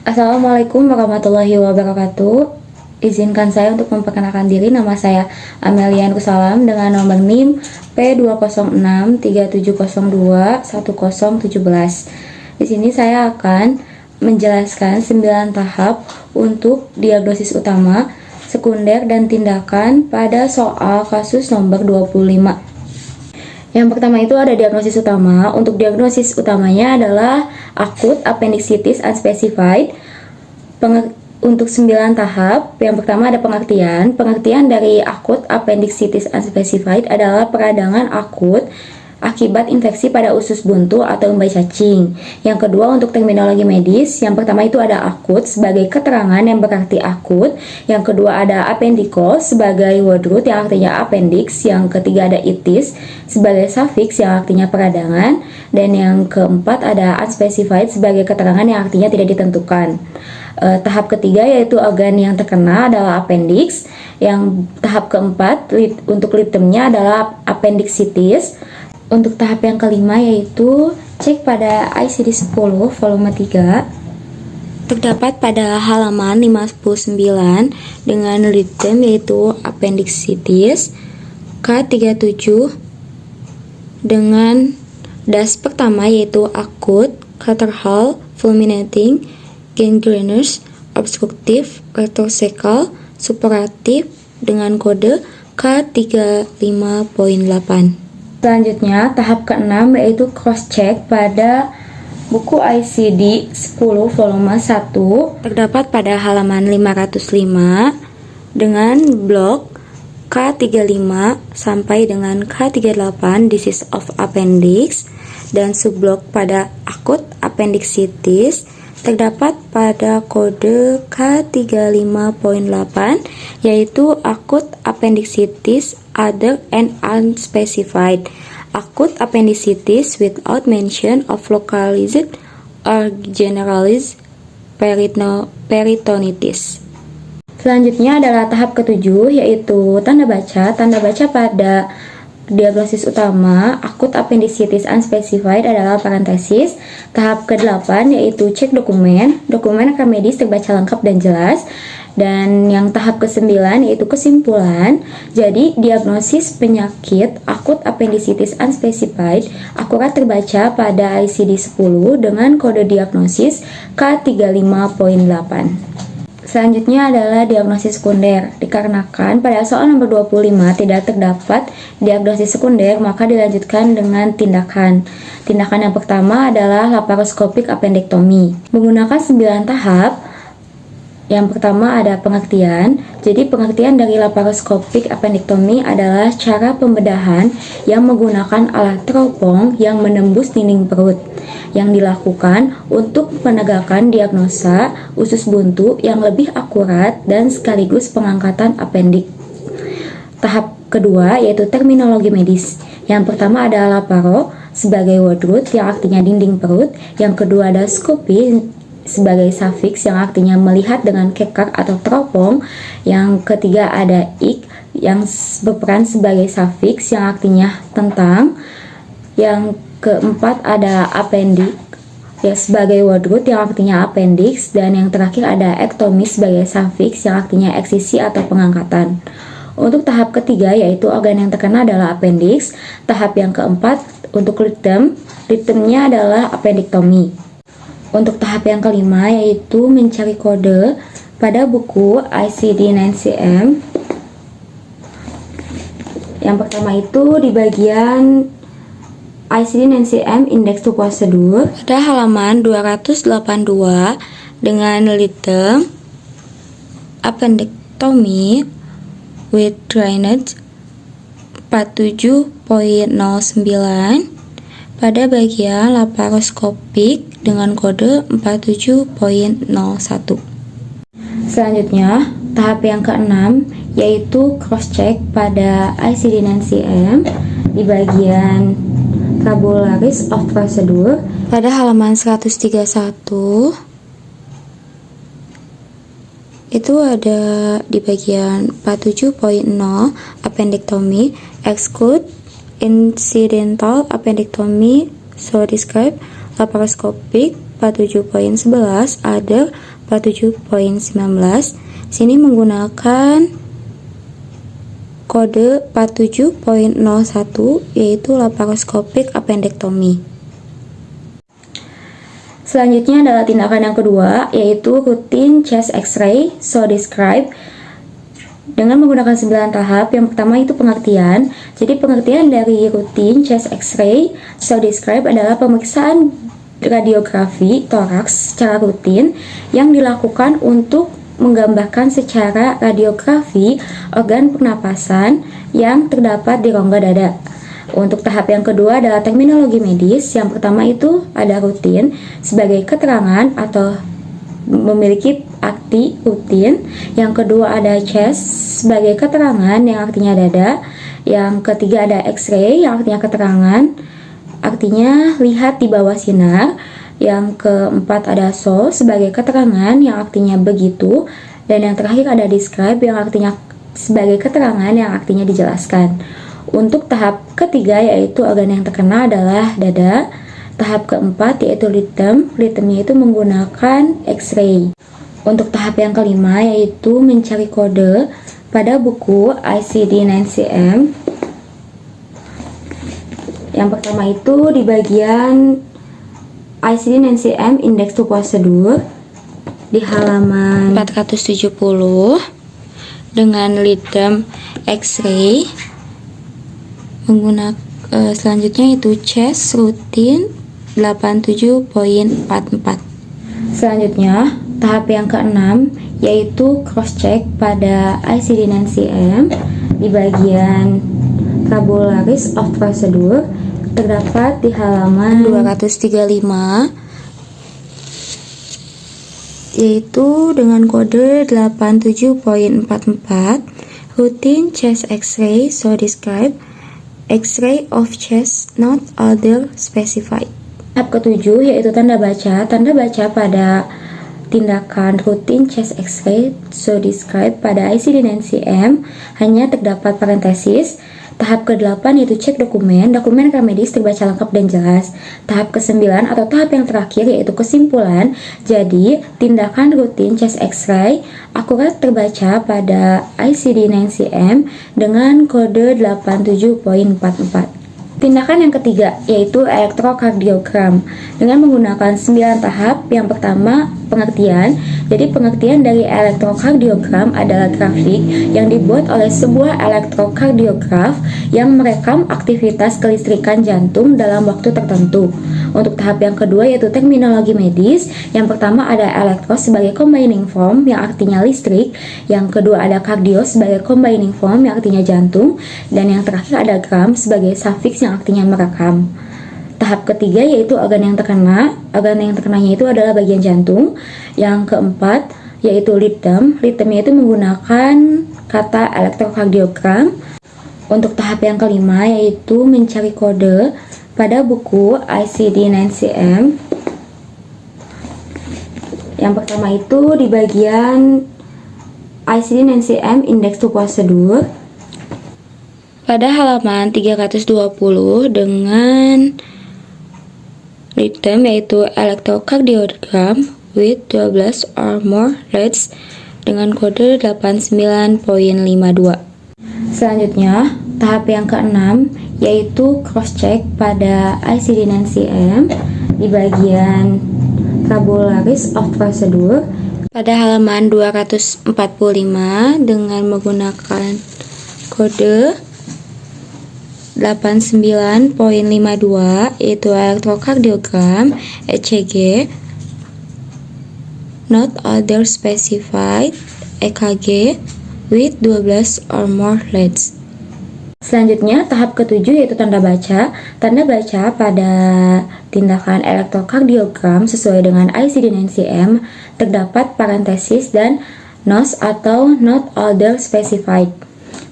Assalamualaikum warahmatullahi wabarakatuh. Izinkan saya untuk memperkenalkan diri. Nama saya Amelia Nursalam dengan nomor NIM P20637021017. Di sini saya akan menjelaskan 9 tahap untuk diagnosis utama, sekunder, dan tindakan pada soal kasus nomor 25. Yang pertama itu ada diagnosis utama. Untuk diagnosis utamanya adalah akut appendicitis unspecified. Untuk 9 tahap, yang pertama ada pengertian. Pengertian dari akut appendicitis unspecified adalah peradangan akut akibat infeksi pada usus buntu atau umbai cacing. Yang kedua untuk terminologi medis, yang pertama itu ada akut sebagai keterangan yang berarti akut. Yang kedua ada appendikos sebagai word root yang artinya appendix. Yang ketiga ada itis sebagai suffix yang artinya peradangan. Dan yang keempat ada unspecified sebagai keterangan yang artinya tidak ditentukan. Tahap ketiga yaitu organ yang terkena adalah appendix. Yang tahap keempat untuk litemnya adalah appendicitis. Untuk tahap yang kelima yaitu cek pada ICD-10 volume 3 terdapat pada halaman 59 dengan litem yaitu appendicitis K37 dengan das pertama yaitu akut, catarrhal, fulminating, gangrenous, obstructive, retrocecal, suppuratif dengan kode K35.8. Selanjutnya, tahap ke-6 yaitu cross-check pada buku ICD-10 volume 1 terdapat pada halaman 505 dengan blok K35 sampai dengan K38 disease of appendix dan subblok pada akut appendicitis terdapat pada kode K35.8 yaitu akut appendicitis other and unspecified, acute appendicitis without mention of localized or generalized peritonitis. Selanjutnya adalah tahap ke-7 yaitu tanda baca. Tanda baca pada diagnosis utama akut appendicitis unspecified adalah parentesis. Tahap ke-8 yaitu cek dokumen. Dokumen rekam medis terbaca lengkap dan jelas. Dan yang tahap ke-9 yaitu kesimpulan. Jadi diagnosis penyakit akut appendicitis unspecified akurat terbaca pada ICD-10 dengan kode diagnosis K35.8. Selanjutnya adalah diagnosis sekunder. Dikarenakan pada soal nomor 25 tidak terdapat diagnosis sekunder, maka dilanjutkan dengan tindakan. Tindakan yang pertama adalah laparoskopik appendektomi. Menggunakan 9 tahap. Yang pertama ada pengertian. Jadi pengertian dari laparoskopik appendektomi adalah cara pembedahan yang menggunakan alat teropong yang menembus dinding perut yang dilakukan untuk menegakkan diagnosa usus buntu yang lebih akurat dan sekaligus pengangkatan appendik. Tahap kedua yaitu terminologi medis. Yang pertama ada laparo sebagai word root yang artinya dinding perut. Yang kedua ada scopi sebagai suffix yang artinya melihat dengan kekar atau teropong. Yang ketiga ada ik yang berperan sebagai suffix yang artinya tentang. Yang keempat ada appendik ya sebagai word root yang artinya appendix. Dan yang terakhir ada ektomis sebagai suffix yang artinya eksisi atau pengangkatan. Untuk tahap ketiga yaitu organ yang terkena adalah appendix. Tahap yang keempat untuk litemnya adalah appendektomi. Untuk tahap yang kelima yaitu mencari kode pada buku ICD-9CM. Yang pertama itu di bagian ICD-9CM Index to Procedure pada halaman 282 dengan litem appendectomy with drainage 47.09 pada bagian laparoskopik dengan kode 47.01. Selanjutnya, tahap yang keenam yaitu cross-check pada ICD-9CM di bagian Tabularis of Procedure pada halaman 131. Itu ada di bagian 47.0 appendectomy exclude incidental appendectomy so describe laparoscopic 47.11 other 47.19. Sini menggunakan kode 47.01 yaitu laparoscopic appendectomy. Selanjutnya adalah tindakan yang kedua, yaitu routine chest X-ray, so describe, dengan menggunakan 9 tahap. Yang pertama itu pengertian. Jadi pengertian dari routine chest X-ray, so describe adalah pemeriksaan radiografi toraks secara rutin yang dilakukan untuk menggambarkan secara radiografi organ pernapasan yang terdapat di rongga dada. Untuk tahap yang kedua adalah terminologi medis. Yang pertama itu ada rutin sebagai keterangan atau memiliki arti rutin. Yang kedua ada chest sebagai keterangan yang artinya dada. Yang ketiga ada X-ray yang artinya keterangan, artinya lihat di bawah sinar. Yang keempat ada so sebagai keterangan yang artinya begitu. Dan yang terakhir ada describe yang artinya sebagai keterangan yang artinya dijelaskan. Untuk tahap ketiga yaitu organ yang terkena adalah dada. Tahap keempat yaitu litem. Litemnya itu menggunakan X-ray. Untuk tahap yang kelima yaitu mencari kode pada buku ICD-9-CM. Yang pertama itu di bagian ICD-9-CM Index to Procedure di halaman 470 dengan litem X-ray. Selanjutnya itu chest routine 87.44. Selanjutnya tahap yang keenam yaitu cross check pada ICD-9-CM di bagian tabularis of procedure, terdapat di halaman 235 yaitu dengan kode 87.44 routine chest X-ray, so describe X-ray of chest not other specified. Tahap ketujuh yaitu tanda baca. Tanda baca pada tindakan routine chest X-ray, so describe pada ICD-9-CM hanya terdapat parentesis. Tahap ke-8 yaitu cek dokumen. Dokumen rekam medis terbaca lengkap dan jelas. Tahap ke-9 atau tahap yang terakhir yaitu kesimpulan. Jadi, tindakan rutin chest X-ray akurat terbaca pada ICD-9-CM dengan kode 87.44. Tindakan yang ketiga yaitu elektrokardiogram dengan menggunakan 9 tahap. Yang pertama pengertian. Jadi pengertian dari elektrokardiogram adalah grafik yang dibuat oleh sebuah elektrokardiograf yang merekam aktivitas kelistrikan jantung dalam waktu tertentu. Untuk tahap yang kedua yaitu terminologi medis. Yang pertama ada elektro sebagai combining form yang artinya listrik. Yang kedua ada kardio sebagai combining form yang artinya jantung. Dan yang terakhir ada gram sebagai suffix yang artinya merekam. Tahap ketiga yaitu organ yang terkena. Organ yang terkenanya itu adalah bagian jantung. Yang keempat yaitu litem. Litemnya itu menggunakan kata elektrokardiogram. Untuk tahap yang kelima yaitu mencari kode pada buku ICD-9-CM. Yang pertama itu di bagian ICD-9-CM Index to Procedure pada halaman 320 dengan item yaitu electrocardiogram with 12 or more leads dengan kode 89.52. Selanjutnya, tahap yang keenam yaitu cross check pada ICD-9-CM di bagian tabularis of procedure pada halaman 245 dengan menggunakan kode 89.52 yaitu elektrokardiogram ECG not other specified EKG with 12 or more leads. Selanjutnya tahap ketujuh yaitu tanda baca. Tanda baca pada tindakan elektrokardiogram sesuai dengan ICD-9-CM terdapat parentesis dan NOS atau not other specified.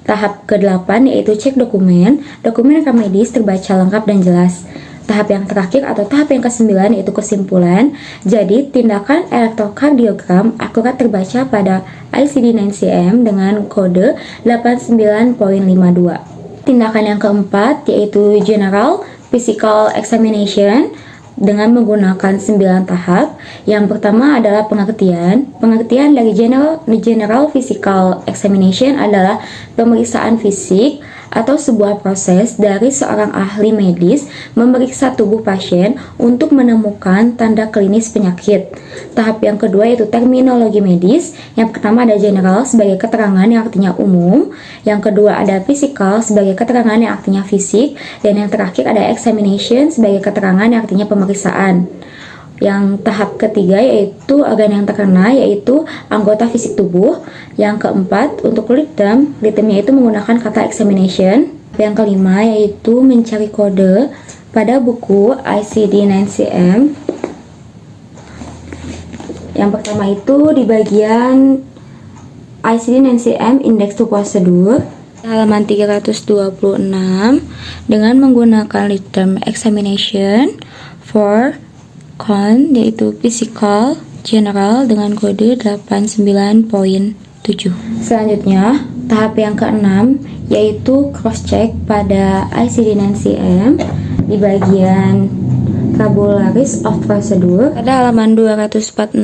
Tahap ke-8 yaitu cek dokumen. Dokumen rekam medis terbaca lengkap dan jelas. Tahap yang terakhir atau tahap yang ke-9 yaitu kesimpulan. Jadi tindakan elektrokardiogram akurat terbaca pada ICD-9-CM dengan kode 89.52. Tindakan yang keempat yaitu general physical examination dengan menggunakan 9 tahap. Yang pertama adalah pengertian. Pengertian dari General Physical Examination adalah pemeriksaan fisik atau sebuah proses dari seorang ahli medis memeriksa tubuh pasien untuk menemukan tanda klinis penyakit. Tahap yang kedua yaitu terminologi medis. Yang pertama ada general sebagai keterangan yang artinya umum. Yang kedua ada physical sebagai keterangan yang artinya fisik. Dan yang terakhir ada examination sebagai keterangan yang artinya pemeriksaan. Yang tahap ketiga yaitu organ yang terkena, yaitu anggota fisik tubuh. Yang keempat untuk written-nya itu menggunakan kata examination. Yang kelima yaitu mencari kode pada buku ICD-9-CM. Yang pertama itu di bagian ICD-9-CM Index to Procedure halaman 326 dengan menggunakan written examination for yaitu physical general dengan kode 89.7. Selanjutnya, tahap yang keenam yaitu cross check pada ICD-9-CM di bagian Vocabularies of Procedure pada halaman 246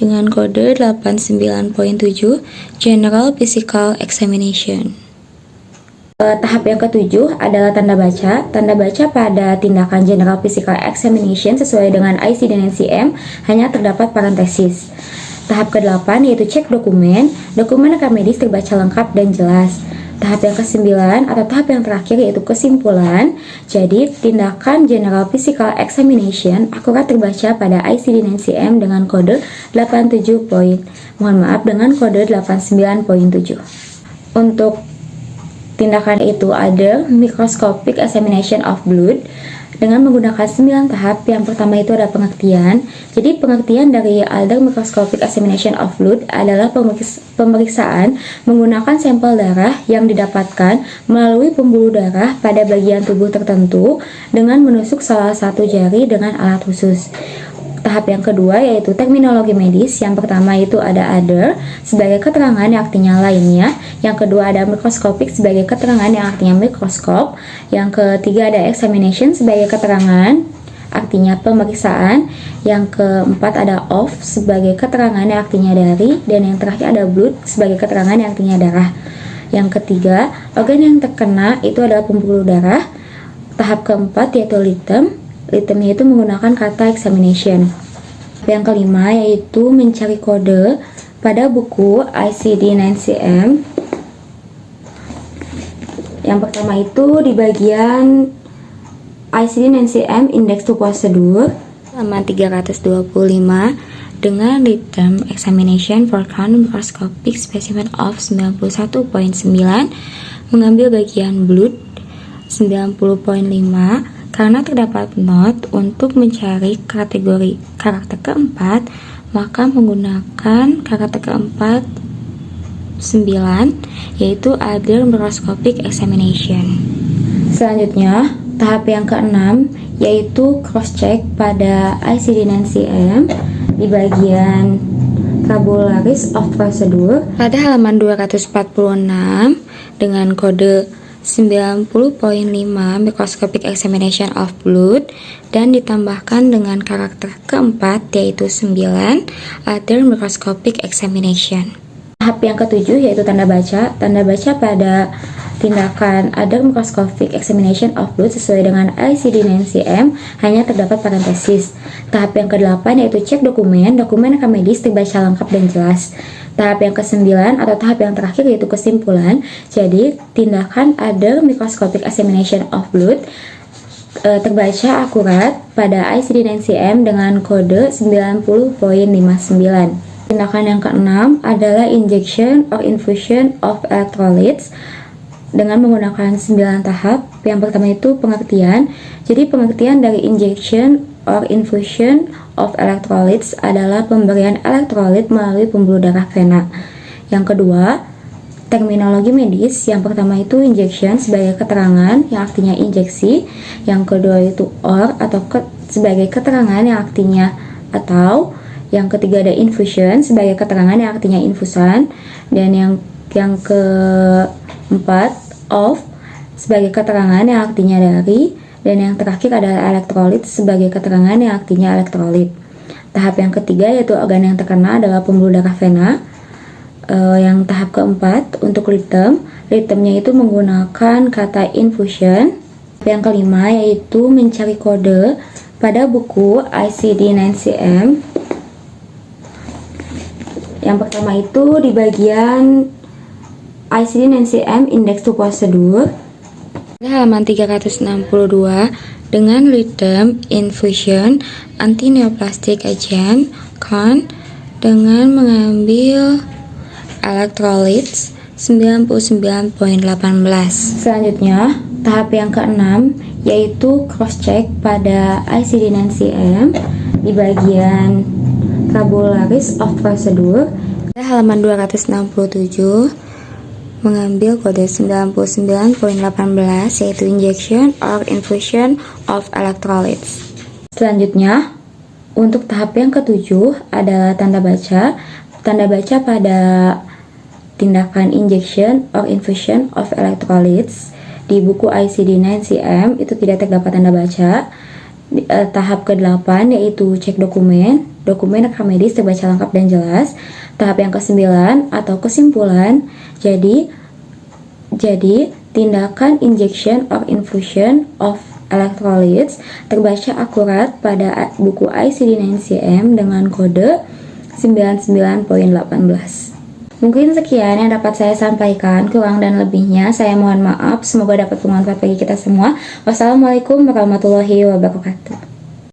dengan kode 89.7 General Physical Examination. Tahap yang ketujuh adalah tanda baca. Tanda baca pada tindakan General Physical Examination sesuai dengan ICD-9-CM hanya terdapat parentesis. Tahap ke-8 yaitu cek dokumen. Dokumen rekam medis terbaca lengkap dan jelas. Tahap yang ke-9 atau tahap yang terakhir yaitu kesimpulan. Jadi tindakan General Physical Examination akurat terbaca pada ICD-9-CM dengan kode 87. dengan kode 89.7. Untuk tindakan itu ada microscopic examination of blood dengan menggunakan 9 tahap. Yang pertama itu ada pengertian. Jadi pengertian dari other microscopic examination of blood adalah pemeriksaan menggunakan sampel darah yang didapatkan melalui pembuluh darah pada bagian tubuh tertentu dengan menusuk salah satu jari dengan alat khusus. Tahap yang kedua yaitu terminologi medis. Yang pertama itu ada other sebagai keterangan yang artinya lainnya. Yang kedua ada microscopic sebagai keterangan yang artinya mikroskop. Yang ketiga ada examination sebagai keterangan artinya pemeriksaan. Yang keempat ada of sebagai keterangan yang artinya dari. Dan yang terakhir ada blood sebagai keterangan yang artinya darah. Yang ketiga, organ yang terkena itu adalah pembuluh darah. Tahap keempat yaitu written-nya itu menggunakan kata examination. Yang kelima yaitu mencari kode pada buku ICD-9-CM. Yang pertama itu di bagian ICD-9-CM Index to Procedure halaman 325 dengan written examination for count microscopic specimen of 91.9 mengambil bagian blood 90.5 karena terdapat note untuk mencari kategori karakter keempat, maka menggunakan karakter keempat 9 yaitu other microscopic examination. Selanjutnya, tahap yang keenam yaitu cross check pada ICD-9-CM di bagian Vocabularies of Procedure pada halaman 246 dengan kode 90.5 microscopic examination of blood dan ditambahkan dengan karakter keempat yaitu 9 other microscopic examination. Tahap yang ketujuh yaitu tanda baca. Tanda baca pada tindakan other microscopic examination of blood sesuai dengan ICD-9-CM hanya terdapat parentesis. Tahap yang ke-8 yaitu cek dokumen. Dokumen rekam medis terbaca lengkap dan jelas. Tahap yang ke-9 atau tahap yang terakhir yaitu kesimpulan. Jadi tindakan other microscopic examination of blood terbaca akurat pada ICD-9-CM dengan kode 90.59. Tindakan yang keenam adalah injection or infusion of electrolytes dengan menggunakan 9 tahap. Yang pertama itu pengertian. Jadi pengertian dari injection or infusion of electrolytes adalah pemberian elektrolit melalui pembuluh darah vena. Yang kedua, terminologi medis. Yang pertama itu injection sebagai keterangan yang artinya injeksi. Yang kedua itu or atau sebagai keterangan yang artinya atau. Yang ketiga ada infusion sebagai keterangan yang artinya infusan. Dan yang keempat of sebagai keterangan yang artinya dari. Dan yang terakhir adalah elektrolit sebagai keterangan yang artinya elektrolit. Tahap yang ketiga yaitu organ yang terkena adalah pembuluh darah vena. Yang tahap keempat untuk litem, litemnya itu menggunakan kata infusion. Yang kelima yaitu mencari kode pada buku ICD-9-CM. Yang pertama itu di bagian ICD-9-CM Index to Procedure halaman 362 dengan litem infusion antineoplastic agent con dengan mengambil electrolytes 99.18. Selanjutnya, tahap yang keenam yaitu cross check pada ICD-9-CM di bagian Tabularis of Procedure halaman 267 mengambil kode 99.18 yaitu injection or infusion of electrolytes. Selanjutnya, untuk tahap yang ketujuh adalah tanda baca. Tanda baca pada tindakan injection or infusion of electrolytes di buku ICD-9-CM itu tidak terdapat tanda baca. Tahap ke-8 yaitu cek dokumen rekam medis terbaca lengkap dan jelas. Tahap yang ke-9 atau kesimpulan, jadi tindakan injection or infusion of electrolytes terbaca akurat pada buku ICD-9-CM dengan kode 99.18. Mungkin sekian yang dapat saya sampaikan, kurang dan lebihnya saya mohon maaf, semoga dapat bermanfaat bagi kita semua. Wassalamualaikum warahmatullahi wabarakatuh.